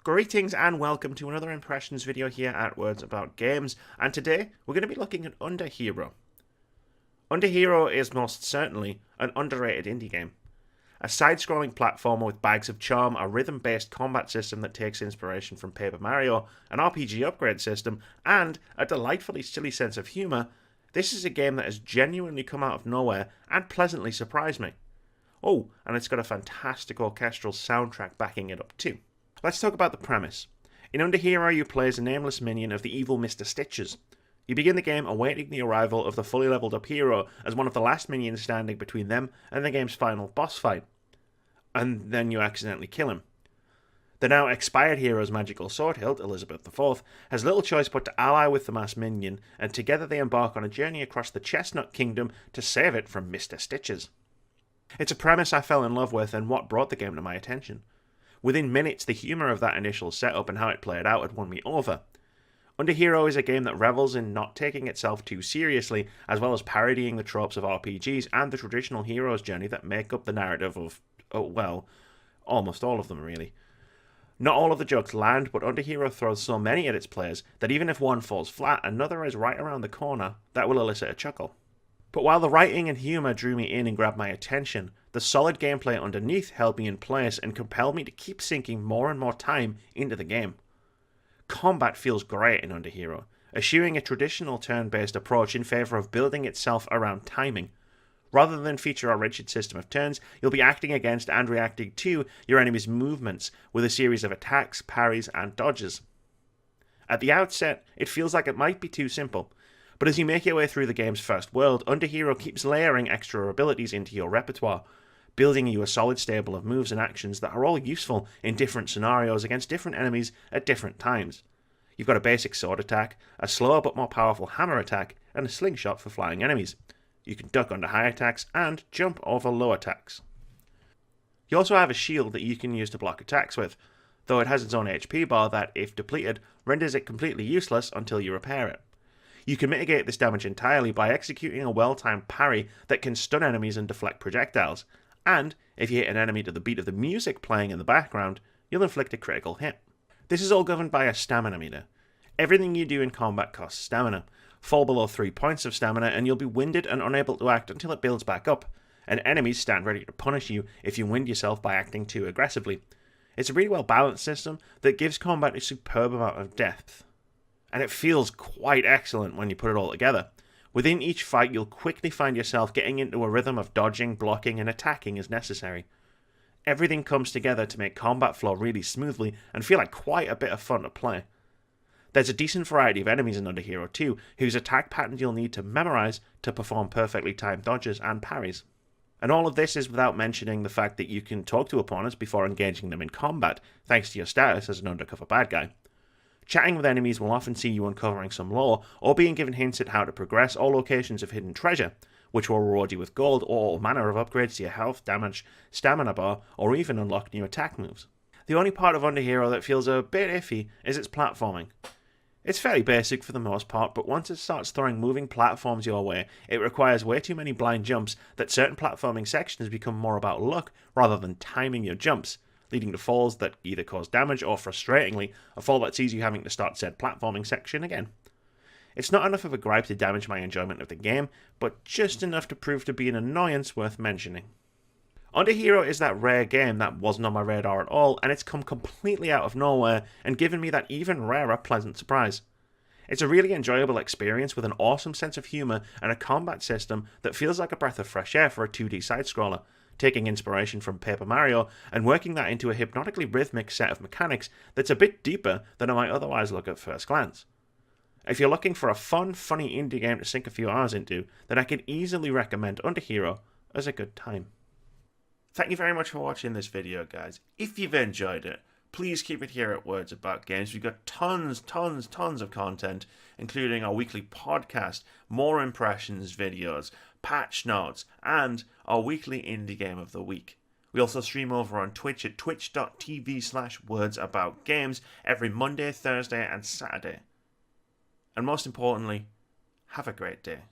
Greetings and welcome to another impressions video here at Words About Games, and today we're going to be looking at Underhero. Underhero is most certainly an underrated indie game. A side-scrolling platformer with bags of charm, a rhythm-based combat system that takes inspiration from Paper Mario, an RPG upgrade system, and a delightfully silly sense of humour, this is a game that has genuinely come out of nowhere and pleasantly surprised me. Oh, and it's got a fantastic orchestral soundtrack backing it up too. Let's talk about the premise. In Underhero, you play as a nameless minion of the evil Mr. Stitches. You begin the game awaiting the arrival of the fully leveled up hero as one of the last minions standing between them and the game's final boss fight. And then you accidentally kill him. The now expired hero's magical sword hilt, Elizabeth IV, has little choice but to ally with the masked minion, and together they embark on a journey across the Chestnut Kingdom to save it from Mr. Stitches. It's a premise I fell in love with and what brought the game to my attention. Within minutes, the humour of that initial setup and how it played out had won me over. Underhero is a game that revels in not taking itself too seriously, as well as parodying the tropes of RPGs and the traditional hero's journey that make up the narrative of, almost all of them really. Not all of the jokes land, but Underhero throws so many at its players that even if one falls flat, another is right around the corner that will elicit a chuckle. But while the writing and humour drew me in and grabbed my attention, the solid gameplay underneath held me in place and compelled me to keep sinking more and more time into the game. Combat feels great in Underhero, eschewing a traditional turn-based approach in favour of building itself around timing. Rather than feature a rigid system of turns, you'll be acting against and reacting to your enemy's movements with a series of attacks, parries, and dodges. At the outset, it feels like it might be too simple, but as you make your way through the game's first world, Underhero keeps layering extra abilities into your repertoire, building you a solid stable of moves and actions that are all useful in different scenarios against different enemies at different times. You've got a basic sword attack, a slower but more powerful hammer attack, and a slingshot for flying enemies. You can duck under high attacks and jump over low attacks. You also have a shield that you can use to block attacks with, though it has its own HP bar that, if depleted, renders it completely useless until you repair it. You can mitigate this damage entirely by executing a well-timed parry that can stun enemies and deflect projectiles, and if you hit an enemy to the beat of the music playing in the background, you'll inflict a critical hit. This is all governed by a stamina meter. Everything you do in combat costs stamina. Fall below 3 points of stamina and you'll be winded and unable to act until it builds back up, and enemies stand ready to punish you if you wind yourself by acting too aggressively. It's a really well balanced system that gives combat a superb amount of depth, and it feels quite excellent when you put it all together. Within each fight, you'll quickly find yourself getting into a rhythm of dodging, blocking, and attacking as necessary. Everything comes together to make combat flow really smoothly and feel like quite a bit of fun to play. There's a decent variety of enemies in Underhero too, whose attack patterns you'll need to memorise to perform perfectly timed dodges and parries. And all of this is without mentioning the fact that you can talk to opponents before engaging them in combat, thanks to your status as an undercover bad guy. Chatting with enemies will often see you uncovering some lore, or being given hints at how to progress or locations of hidden treasure, which will reward you with gold or all manner of upgrades to your health, damage, stamina bar, or even unlock new attack moves. The only part of Underhero that feels a bit iffy is its platforming. It's fairly basic for the most part, but once it starts throwing moving platforms your way, it requires way too many blind jumps that certain platforming sections become more about luck rather than timing your jumps, leading to falls that either cause damage or, frustratingly, a fall that sees you having to start said platforming section again. It's not enough of a gripe to damage my enjoyment of the game, but just enough to prove to be an annoyance worth mentioning. Underhero is that rare game that wasn't on my radar at all, and it's come completely out of nowhere and given me that even rarer pleasant surprise. It's a really enjoyable experience with an awesome sense of humour and a combat system that feels like a breath of fresh air for a 2D side-scroller, taking inspiration from Paper Mario and working that into a hypnotically rhythmic set of mechanics that's a bit deeper than I might otherwise look at first glance. If you're looking for a fun, funny indie game to sink a few hours into, then I can easily recommend Underhero as a good time. Thank you very much for watching this video, guys. If you've enjoyed it, please keep it here at Words About Games. We've got tons of content, including our weekly podcast, more impressions videos, patch notes, and our weekly indie game of the week. We also stream over on Twitch at twitch.tv/wordsaboutgames every Monday, Thursday, and Saturday. And most importantly, have a great day.